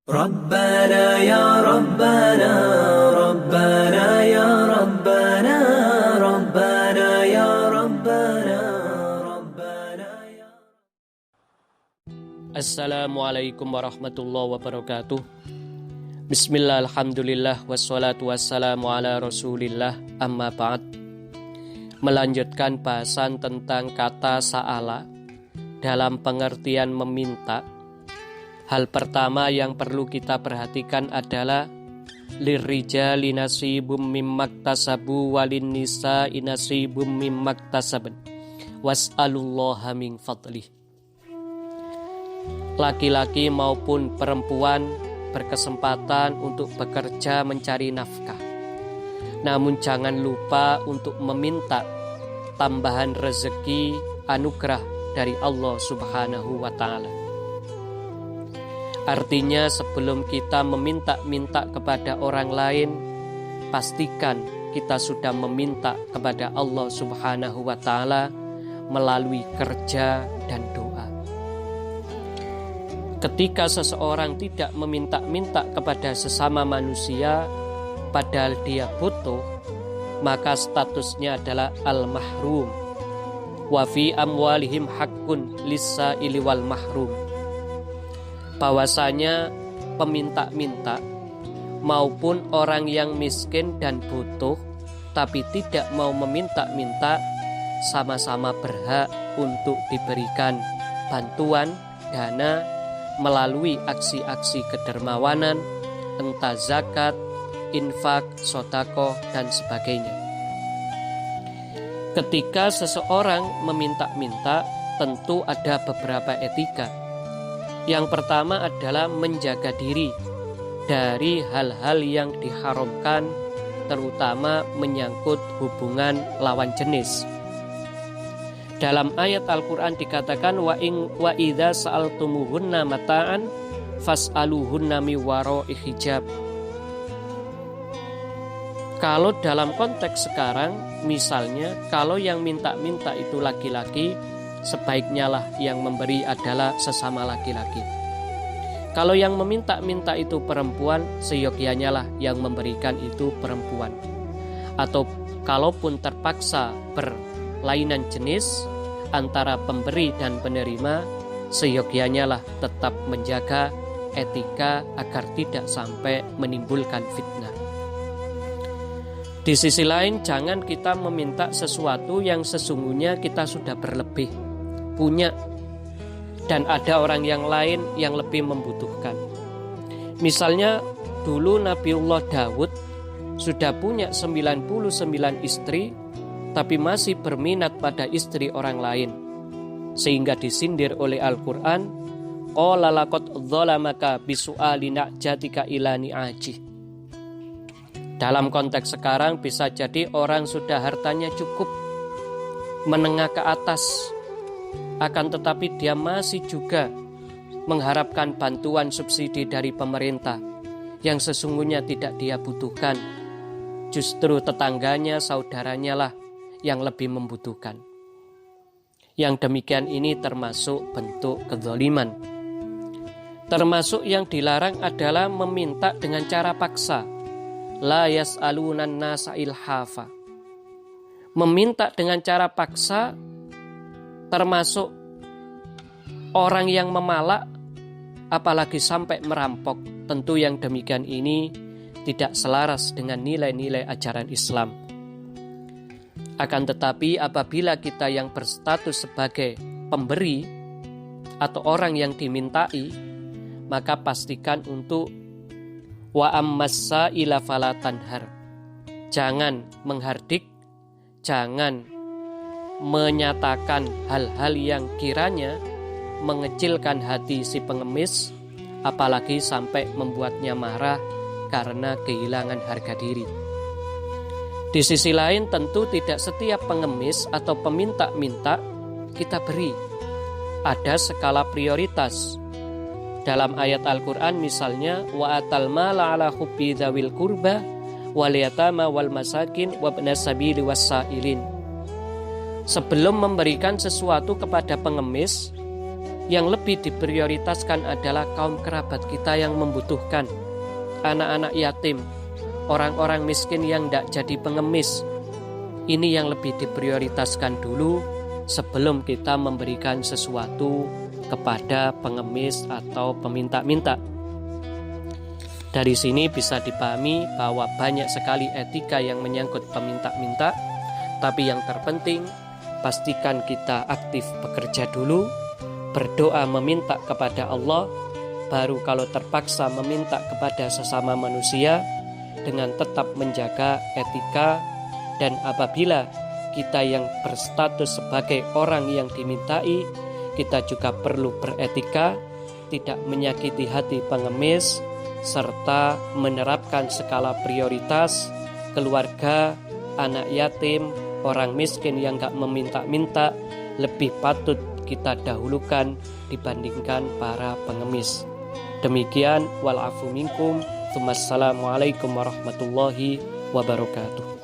ربنا يا ربنا ربنا يا ربنا ربنا يا ربنا ربنا يا Assalamualaikum warahmatullahi wabarakatuh. Bismillah, alhamdulillah, wassalatu wassalamu ala rasulillah, amma ba'd. Melanjutkan bahasan tentang kata sa'ala dalam pengertian meminta. Hal pertama yang perlu kita perhatikan adalah lirrijali nasibum mimmaktasabu walin nisa'i nasibum mimmaktasaban was'alullaha min fadlih. Laki-laki maupun perempuan berkesempatan untuk bekerja mencari nafkah. Namun jangan lupa untuk meminta tambahan rezeki anugerah dari Allah Subhanahu wa ta'ala. Artinya sebelum kita meminta-minta kepada orang lain, pastikan kita sudah meminta kepada Allah Subhanahu wa ta'ala melalui kerja dan doa. Ketika seseorang tidak meminta-minta kepada sesama manusia padahal dia butuh, maka statusnya adalah al-mahrum. Wa fi amwalihim haqqun lis-sa'ili wal mahrum. Bahwasanya peminta-minta maupun orang yang miskin dan butuh tapi tidak mau meminta-minta sama-sama berhak untuk diberikan bantuan dana melalui aksi-aksi kedermawanan, entah zakat, infak, sedekah, dan sebagainya. Ketika seseorang meminta-minta, tentu ada beberapa etika. Yang pertama adalah menjaga diri dari hal-hal yang diharamkan, terutama menyangkut hubungan lawan jenis. Dalam ayat Al-Quran dikatakan wa idza sa'altumuhunna mata'an fas'aluhunna mi wara'i hijab. Kalau dalam konteks sekarang, misalnya kalau yang minta-minta itu laki-laki, sebaiknya lah yang memberi adalah sesama laki-laki. Kalau yang meminta-minta itu perempuan, seyogyanya lah yang memberikan itu perempuan. Atau kalaupun terpaksa berlainan jenis antara pemberi dan penerima, seyogyanya lah tetap menjaga etika agar tidak sampai menimbulkan fitnah. Di sisi lain, jangan kita meminta sesuatu yang sesungguhnya kita sudah berlebih punya dan ada orang yang lain yang lebih membutuhkan. Misalnya dulu Nabiullah Daud sudah punya 99 istri tapi masih berminat pada istri orang lain, sehingga disindir oleh Al-Quran, qala laqad dzalamaka bisu'ali na'jatika ila ni'aji. Dalam konteks sekarang bisa jadi orang sudah hartanya cukup menengah ke atas, akan tetapi dia masih juga mengharapkan bantuan subsidi dari pemerintah yang sesungguhnya tidak dia butuhkan. Justru tetangganya, saudaranya lah yang lebih membutuhkan. Yang demikian ini termasuk bentuk kezaliman. Termasuk yang dilarang adalah meminta dengan cara paksa. La yas'alunan nasa ilhafa. Meminta dengan cara paksa termasuk orang yang memalak, apalagi sampai merampok. Tentu yang demikian ini tidak selaras dengan nilai-nilai ajaran Islam. Akan tetapi apabila kita yang berstatus sebagai pemberi atau orang yang dimintai, maka pastikan untuk wa ammassa ila fala tanhar. Jangan menghardik, jangan menyatakan hal-hal yang kiranya mengecilkan hati si pengemis, apalagi sampai membuatnya marah karena kehilangan harga diri. Di sisi lain, tentu tidak setiap pengemis atau peminta-minta kita beri. Ada skala prioritas. Dalam ayat Al-Quran misalnya, wa atal mala ala hubbi dzawil qurba wal yatama wal masakin wabnas sabili wasailin. Sebelum memberikan sesuatu kepada pengemis, Yang lebih diprioritaskan adalah kaum kerabat kita yang membutuhkan, anak-anak yatim, orang-orang miskin yang tidak jadi pengemis. Ini yang lebih diprioritaskan dulu sebelum kita memberikan sesuatu kepada pengemis atau peminta-minta. Dari sini bisa dipahami bahwa banyak sekali etika yang menyangkut peminta-minta, tapi yang terpenting pastikan kita aktif bekerja dulu, berdoa meminta kepada Allah, baru kalau terpaksa meminta kepada sesama manusia dengan tetap menjaga etika. Dan apabila kita yang berstatus sebagai orang yang dimintai, kita juga perlu beretika, tidak menyakiti hati pengemis, serta menerapkan skala prioritas keluarga, anak yatim, orang miskin yang gak meminta-minta lebih patut kita dahulukan dibandingkan para pengemis. Demikian, wal afu minkum. Assalamualaikum warahmatullahi wabarakatuh.